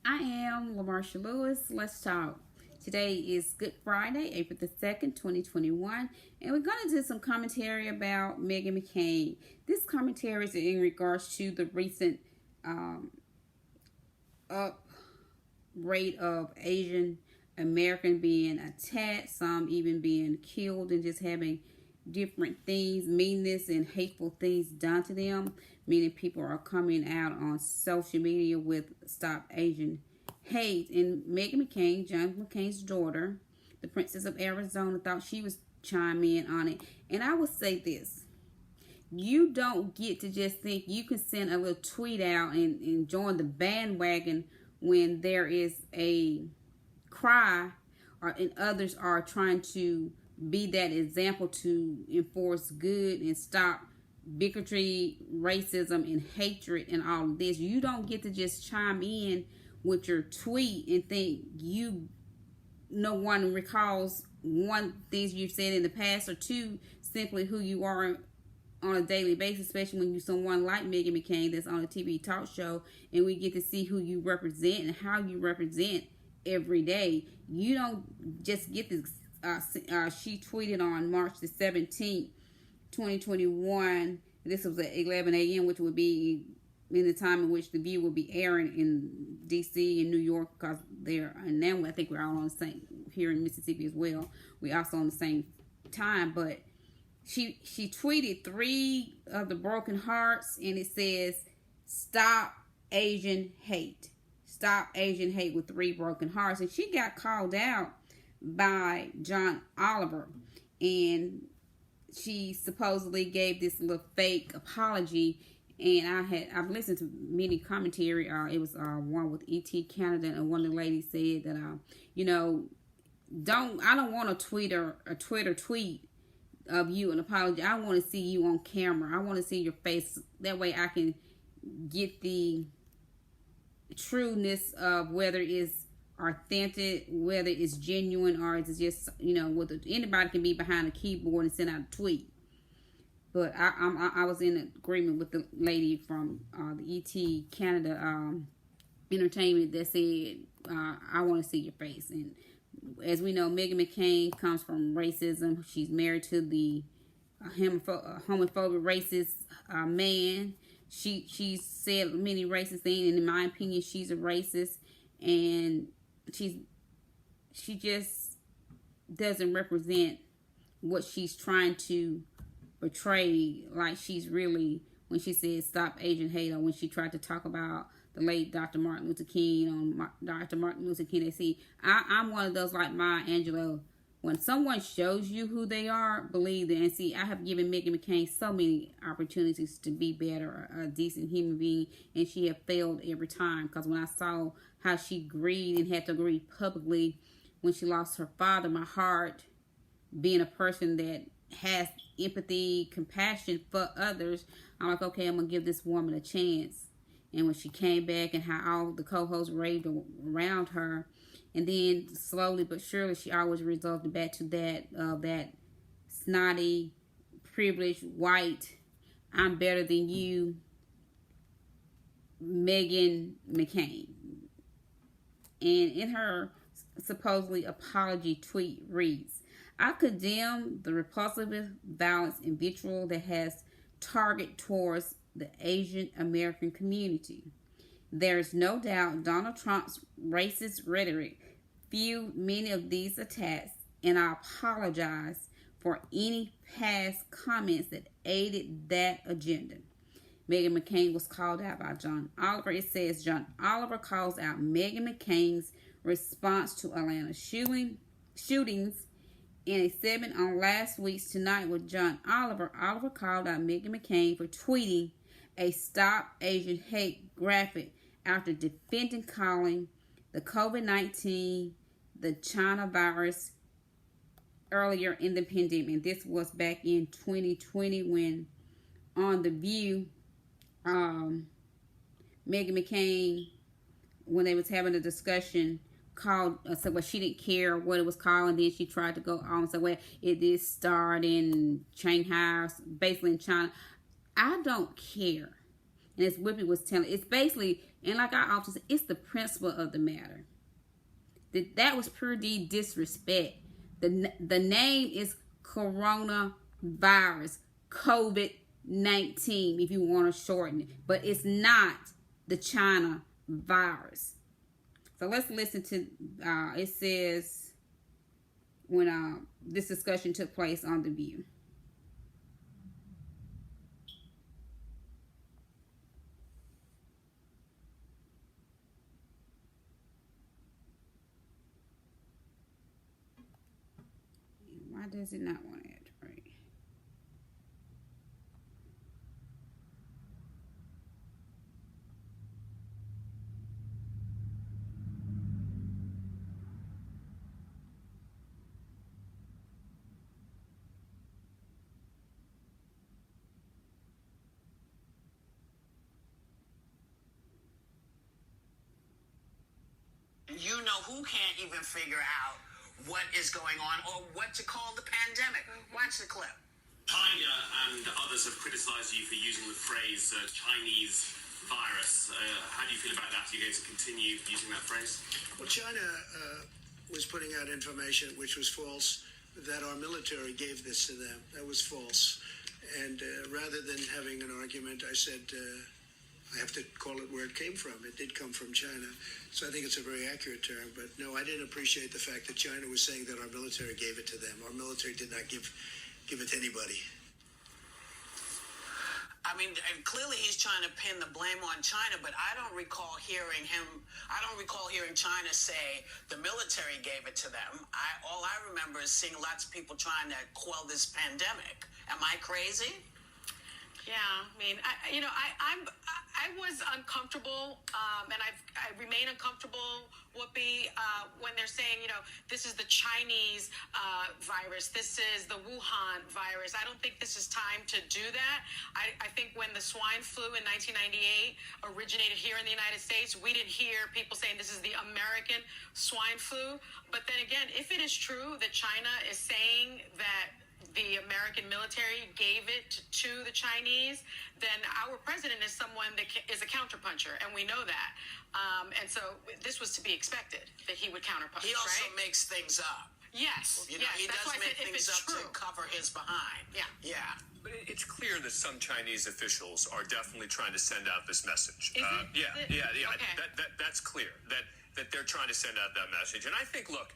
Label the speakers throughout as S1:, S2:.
S1: I am LaMarsha Lewis. Let's talk. Today is Good Friday, April the 2nd, 2021, and we're going to do some commentary about Meghan McCain. This commentary is in regards to the recent up rate of Asian American being attacked, some even being killed, and just having different things, meanness and hateful things done to them. Meaning people are coming out on social media with Stop Asian Hate. And Meghan McCain, John McCain's daughter, the Princess of Arizona, thought she was chime in on it. And I would say this: you don't get to just think you can send a little tweet out and join the bandwagon when there is a cry and others are trying to be that example to enforce good and stop bigotry, racism, and hatred and all of this. You don't get to just chime in with your tweet and think no one recalls one, things you've said in the past, or two, simply who you are on a daily basis, especially when you're someone like Meghan McCain that's on a TV talk show, and we get to see who you represent and how you represent every day. You don't just get this. She tweeted on March the 17th, 2021. This was at 11 a.m., which would be in the time in which the View will be airing in D.C. and New York, because they're, and now I think we're all on the same, here in Mississippi as well. We also on the same time, but she tweeted 3 of the broken hearts, and it says, "Stop Asian Hate." Stop Asian Hate with 3 broken hearts. And she got called out by John Oliver, and she supposedly gave this little fake apology. And I've listened to many commentary. It was one with ET Canada, and one of the ladies said that I don't want a Twitter tweet of you an apology. I want to see you on camera. I want to see your face. That way I can get the trueness of whether it's authentic, whether it's genuine, or it's just, whether anybody can be behind a keyboard and send out a tweet. But I was in agreement with the lady from the ET Canada Entertainment that said, I want to see your face. And as we know, Meghan McCain comes from racism. She's married to the homophobic racist man. She said many racist things, and in my opinion, she's a racist, and she just doesn't represent what she's trying to portray. Like, she's really, when she said stop Asian hate, or when she tried to talk about the late Dr. Martin Luther King on Dr. Martin Luther King. They see, I'm one of those like Maya Angelou. When someone shows you who they are, believe them. And see, I have given Meghan McCain so many opportunities to be better, a decent human being, and she have failed every time. Because when I saw how she grieved and had to grieve publicly when she lost her father, my heart, being a person that has empathy, compassion for others, I'm like, okay, I'm going to give this woman a chance. And when she came back and how all the co-hosts raved around her, and then slowly but surely she always resolved back to that snotty, privileged, white, I'm better than you, Meghan McCain. And in her supposedly apology tweet reads, "I condemn the repulsive violence and vitriol that has target towards the Asian American community. There is no doubt Donald Trump's racist rhetoric fueled many of these attacks, and I apologize for any past comments that aided that agenda." Meghan McCain was called out by John Oliver. It says John Oliver calls out Meghan McCain's response to Atlanta shootings. In a segment on last week's Tonight with John Oliver, Oliver called out Meghan McCain for tweeting a Stop Asian Hate graphic after defending calling the COVID-19 the China virus earlier in the pandemic. This was back in 2020 when on The View, Meghan McCain, when they was having a discussion, called, said, well, she didn't care what it was called, and then she tried to go on and say, well, it did start in Shanghai, basically in China. I don't care. And as Whippy was telling, it's basically, and like I often say, it's the principle of the matter. That was pure disrespect. The name is coronavirus, COVID-19, if you want to shorten it. But it's not the China virus. So let's listen to, it says, when this discussion took place on The View. Why does it not want to add right?
S2: You know who can't even figure out what is going on or what to call the pandemic. Watch the clip.
S3: China and others have criticized you for using the phrase Chinese virus. How do you feel about that? Are you going to continue using that phrase?
S4: Well, China was putting out information which was false, that our military gave this to them. That was false. And rather than having an argument, I said, I have to call it where it came from. It did come from China. So I think it's a very accurate term. But no, I didn't appreciate the fact that China was saying that our military gave it to them. Our military did not give it to anybody.
S2: I mean, and clearly he's trying to pin the blame on China, but I don't recall hearing China say the military gave it to them. All I remember is seeing lots of people trying to quell this pandemic. Am I crazy?
S5: Yeah, I mean, I was uncomfortable, and I remain uncomfortable, Whoopi, when they're saying, this is the Chinese virus, this is the Wuhan virus. I don't think this is time to do that. I think when the swine flu in 1998 originated here in the United States, we didn't hear people saying this is the American swine flu. But then again, if it is true that China is saying that the American military gave it to the Chinese, then our president is someone that is a counterpuncher, and we know that. And so this was to be expected, that he would counterpunch,
S2: He also
S5: right?
S2: makes things up.
S5: Yes,
S2: He
S5: yes.
S2: does
S5: That's why I
S2: make
S5: said if
S2: things
S5: it's
S2: up
S5: true.
S2: to cover his behind.
S5: Yeah.
S2: Yeah.
S3: But it's clear that some Chinese officials are definitely trying to send out this message.
S5: Is it?
S3: Yeah.
S5: Okay.
S3: That's clear, that they're trying to send out that message. And I think, look,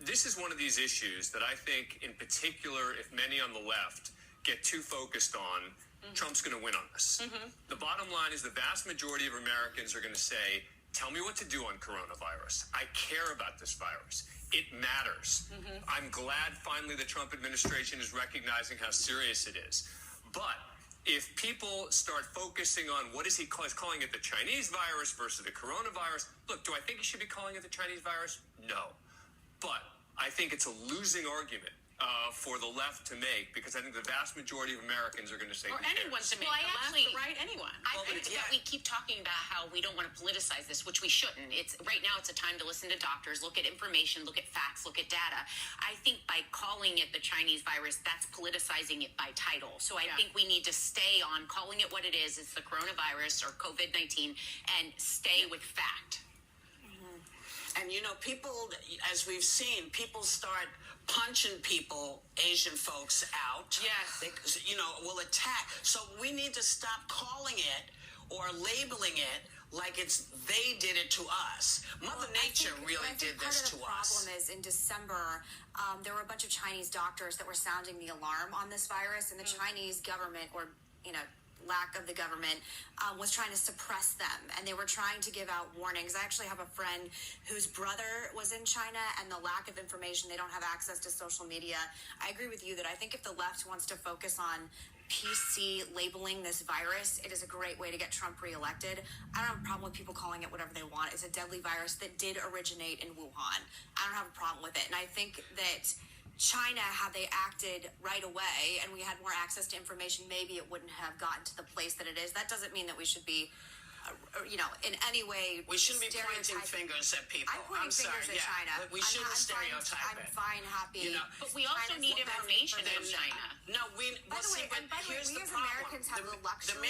S3: this is one of these issues that I think, in particular, if many on the left get too focused on, Trump's going to win on this. The bottom line is the vast majority of Americans are going to say, tell me what to do on coronavirus. I care about this virus. It matters. I'm glad finally the Trump administration is recognizing how serious it is. But if people start focusing on what is he calling it the Chinese virus versus the coronavirus, look, do I think he should be calling it the Chinese virus? No. But I think it's a losing argument for the left to make, because I think the vast majority of Americans are going to say,
S5: Or anyone to make,
S6: Well,
S5: the left, the right, anyone.
S6: I think that we keep talking about how we don't want to politicize this, which we shouldn't. Right now it's a time to listen to doctors, look at information, look at facts, look at data. I think by calling it the Chinese virus, that's politicizing it by title. So I think we need to stay on calling it what it is. It's the coronavirus or COVID-19, and stay with fact.
S2: And people, as we've seen, people start punching people, Asian folks out.
S5: Yes.
S2: They, will attack. So we need to stop calling it or labeling it like they did it to us. Mother Nature really did this to us.
S7: Part of the problem is in December, there were a bunch of Chinese doctors that were sounding the alarm on this virus, and the Chinese government, or lack of the government, was trying to suppress them, and they were trying to give out warnings. I actually have a friend whose brother was in China, and the lack of information, they don't have access to social media. I agree with you that I think if the left wants to focus on PC labeling this virus, it is a great way to get Trump reelected. I don't have a problem with people calling it whatever they want. It's a deadly virus that did originate in Wuhan. I don't have a problem with it, and I think that China, had they acted right away and we had more access to information, maybe it wouldn't have gotten to the place that it is. That doesn't mean that we should be in any way.
S2: We shouldn't be pointing fingers at people.
S7: I'm pointing fingers at China.
S2: But we shouldn't stereotype
S7: I'm fine, happy.
S6: But we also need information from China.
S2: No,
S7: By the way,
S2: here's
S7: we
S2: the
S7: as
S2: problem.
S7: Americans have the luxury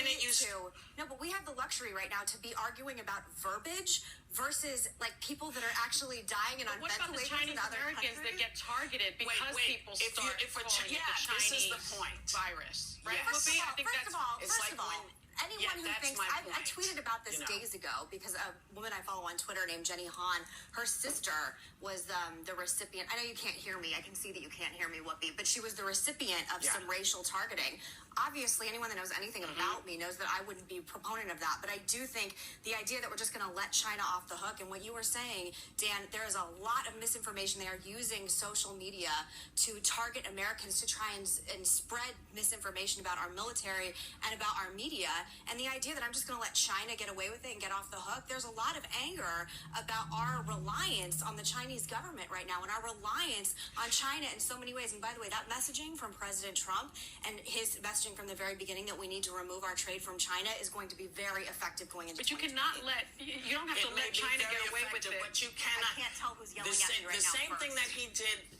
S7: but we have the luxury right now to be arguing about verbiage versus like people that are actually dying and on
S5: What about the
S7: ventilators in
S5: Chinese
S7: other
S5: Americans that
S7: countries?
S5: get targeted because people start calling it the
S2: this is
S5: Chinese
S2: the point.
S5: virus, right?
S2: Yes.
S5: Whoopi? I think
S7: First of all, anyone who
S2: that's
S7: thinks
S2: my
S7: I
S2: point,
S7: tweeted about this days ago because a woman I follow on Twitter named Jenny Han, her sister was the recipient. I know you can't hear me. I can see that you can't hear me, Whoopi, but she was the recipient of some racial targeting. Obviously, anyone that knows anything about me knows that I wouldn't be a proponent of that. But I do think the idea that we're just going to let China off the hook, and what you were saying, Dan, there is a lot of misinformation. They are using social media to target Americans to try and spread misinformation about our military and about our media. And the idea that I'm just going to let China get away with it and get off the hook, there's a lot of anger about our reliance on the Chinese government right now and our reliance on China in so many ways. And by the way, that messaging from President Trump and his messaging from the very beginning that we need to remove our trade from China is going to be very effective going into.
S5: But you cannot you don't have to let China get away with it.
S2: But you cannot.
S7: I can't tell who's yelling at me right now.
S2: The same thing that he did.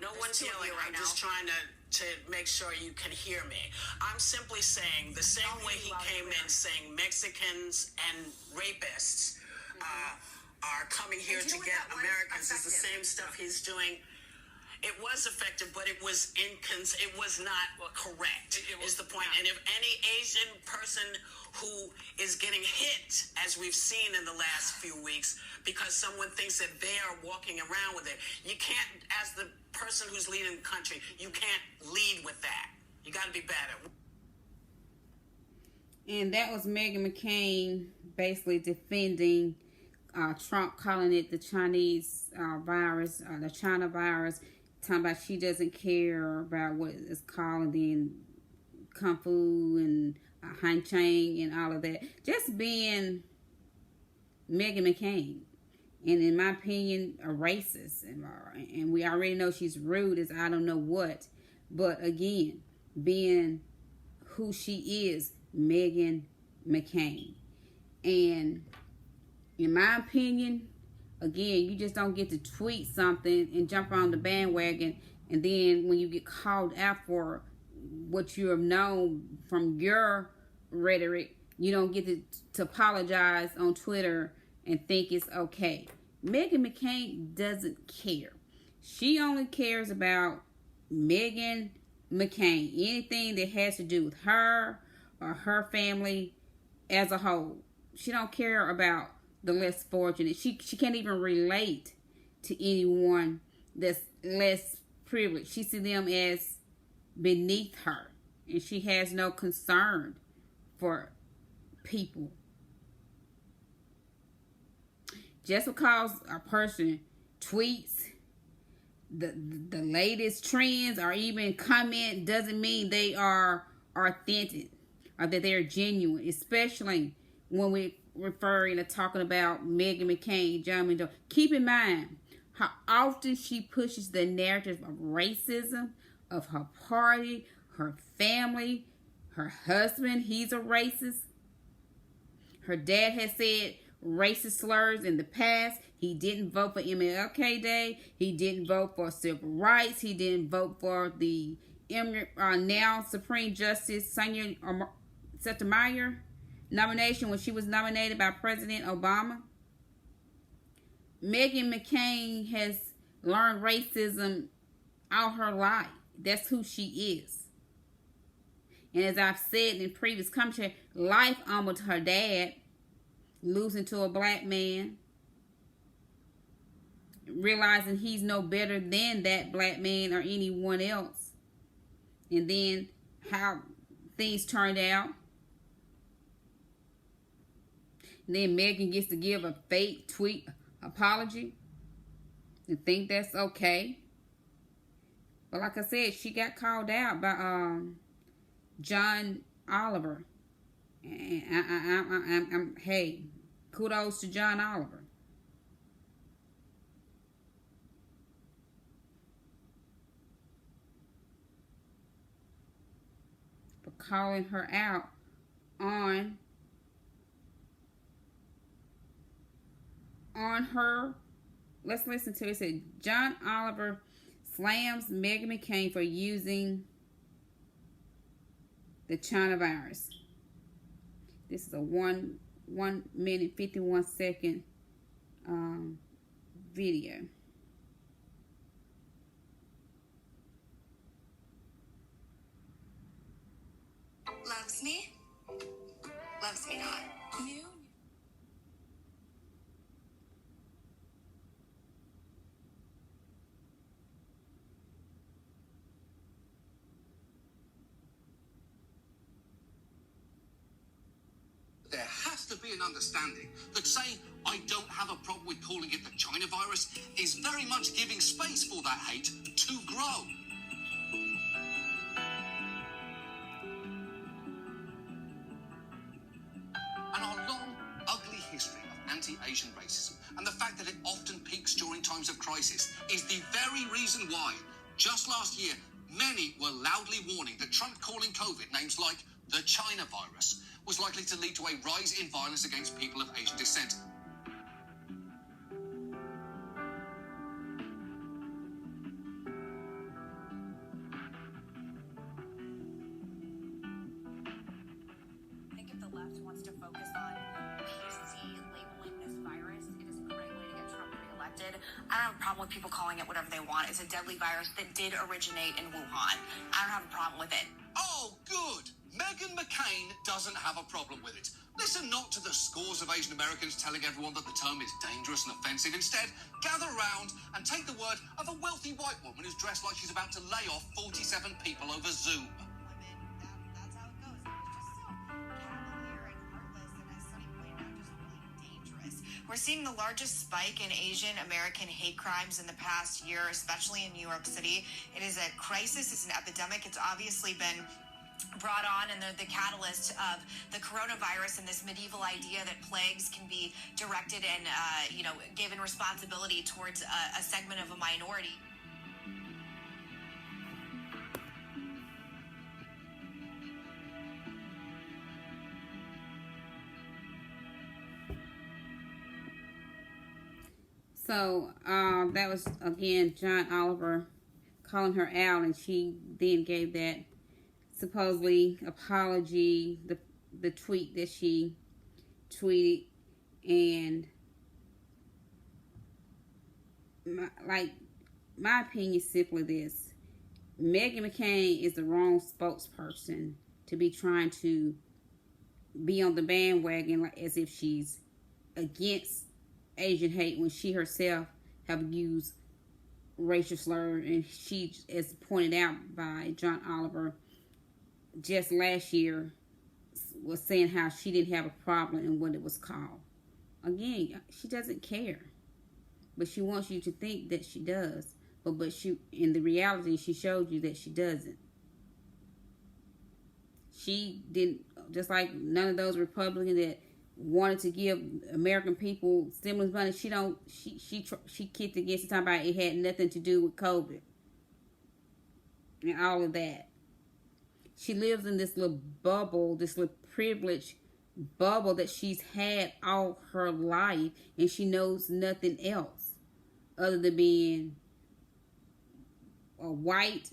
S2: No one's yelling. I'm just trying to make sure you can hear me. I'm simply saying the same way he came in saying Mexicans and rapists are coming here to get Americans is the same stuff he's doing. It was effective, but it was not correct, is the point. And if any Asian person who is getting hit, as we've seen in the last few weeks, because someone thinks that they are walking around with it, you can't, as the person who's leading the country, you can't lead with that. You got to be better.
S1: And that was Meghan McCain basically defending Trump, calling it the Chinese virus, the China virus, talking about she doesn't care about what it's called, and then Kung Fu and Han Chang and all of that. Just being Meghan McCain. And in my opinion, a racist. And we already know she's rude as I don't know what. But again, being who she is, Meghan McCain. And in my opinion, again, you just don't get to tweet something and jump on the bandwagon, and then when you get called out for what you have known from your rhetoric, you don't get to apologize on Twitter and think it's okay. Meghan McCain doesn't care. She only cares about Meghan McCain. Anything that has to do with her or her family as a whole. She don't care about the less fortunate. She can't even relate to anyone that's less privileged. She sees them as beneath her, and she has no concern for people. Just because a person tweets the latest trends or even comment doesn't mean they are authentic or that they're genuine, especially when we referring to talking about Meghan McCain, John Doe. Keep in mind how often she pushes the narrative of racism, of her party, her family, her husband. He's a racist. Her dad has said racist slurs in the past. He didn't vote for MLK Day. He didn't vote for civil rights. He didn't vote for the now Supreme Justice Sonia Sotomayor nomination when she was nominated by President Obama. Meghan McCain has learned racism all her life. That's who she is. And as I've said in previous commentary, life almost her dad losing to a black man, realizing he's no better than that black man or anyone else, and then how things turned out. And then Meghan gets to give a fake tweet apology and think that's okay. But like I said, she got called out by John Oliver. And hey, kudos to John Oliver. For calling her out on on her. Let's listen to it. It said, John Oliver slams Meghan McCain for using the China virus. This is a 1 minute 51 second video.
S7: Loves me? Loves me not. New.
S8: There has to be an understanding that saying I don't have a problem with calling it the China virus is very much giving space for that hate to grow. And our long, ugly history of anti-Asian racism and the fact that it often peaks during times of crisis is the very reason why, just last year, many were loudly warning that Trump calling COVID names like the China virus was likely to lead to a rise in violence against people of Asian descent.
S7: I think if the left wants to focus on PC labeling this virus, it is a great way to get Trump reelected. I don't have a problem with people calling it whatever they want. It's a deadly virus that did originate in Wuhan. I don't have a problem with it.
S8: Oh, good! Meghan McCain doesn't have a problem with it. Listen not to the scores of Asian Americans telling everyone that the term is dangerous and offensive. Instead, gather around and take the word of a wealthy white woman who's dressed like she's about to lay off 47 people over Zoom.
S7: That's how it goes. It was just so cavalier and heartless, and as Sonny pointed out, just really dangerous. We're seeing the largest spike in Asian American hate crimes in the past year, especially in New York City. It is a crisis. It's an epidemic. It's obviously been brought on, and they're the catalyst of the coronavirus and this medieval idea that plagues can be directed and, given responsibility towards a segment of a minority.
S1: So that was, again, John Oliver calling her out, and she then gave that supposedly apology, the tweet that she tweeted. And my opinion is simply this: Meghan McCain is the wrong spokesperson to be trying to be on the bandwagon, like as if she's against Asian hate, when she herself have used racial slur. And she, as pointed out by John Oliver just last year, was saying how she didn't have a problem in what it was called. Again, she doesn't care, but she wants you to think that she does. But she, in the reality, she showed you that she doesn't. She didn't, just like none of those Republicans that wanted to give American people stimulus money. She kicked against it, talking about it had nothing to do with COVID and all of that. She lives in this little bubble, this little privileged bubble that she's had all her life, and she knows nothing else other than being a white,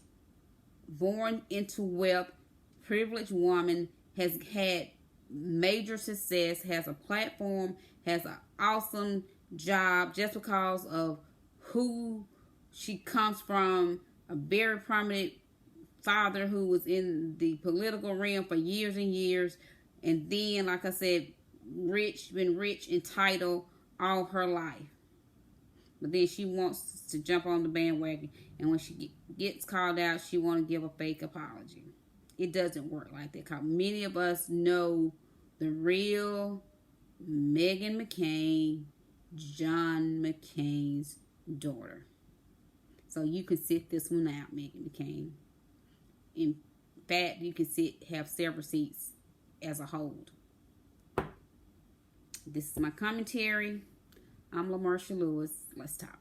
S1: born into wealth, privileged woman, has had major success, has a platform, has an awesome job just because of who she comes from, a very prominent father who was in the political realm for years and years, and then, like I said, been rich, entitled all her life. But then she wants to jump on the bandwagon, and when she gets called out, she want to give a fake apology. It doesn't work like that, because many of us know the real Meghan McCain, John McCain's daughter. So you can sit this one out, Meghan McCain. In fact, you can have several seats as a hold. This is my commentary. I'm LaMarsha Lewis. Let's talk.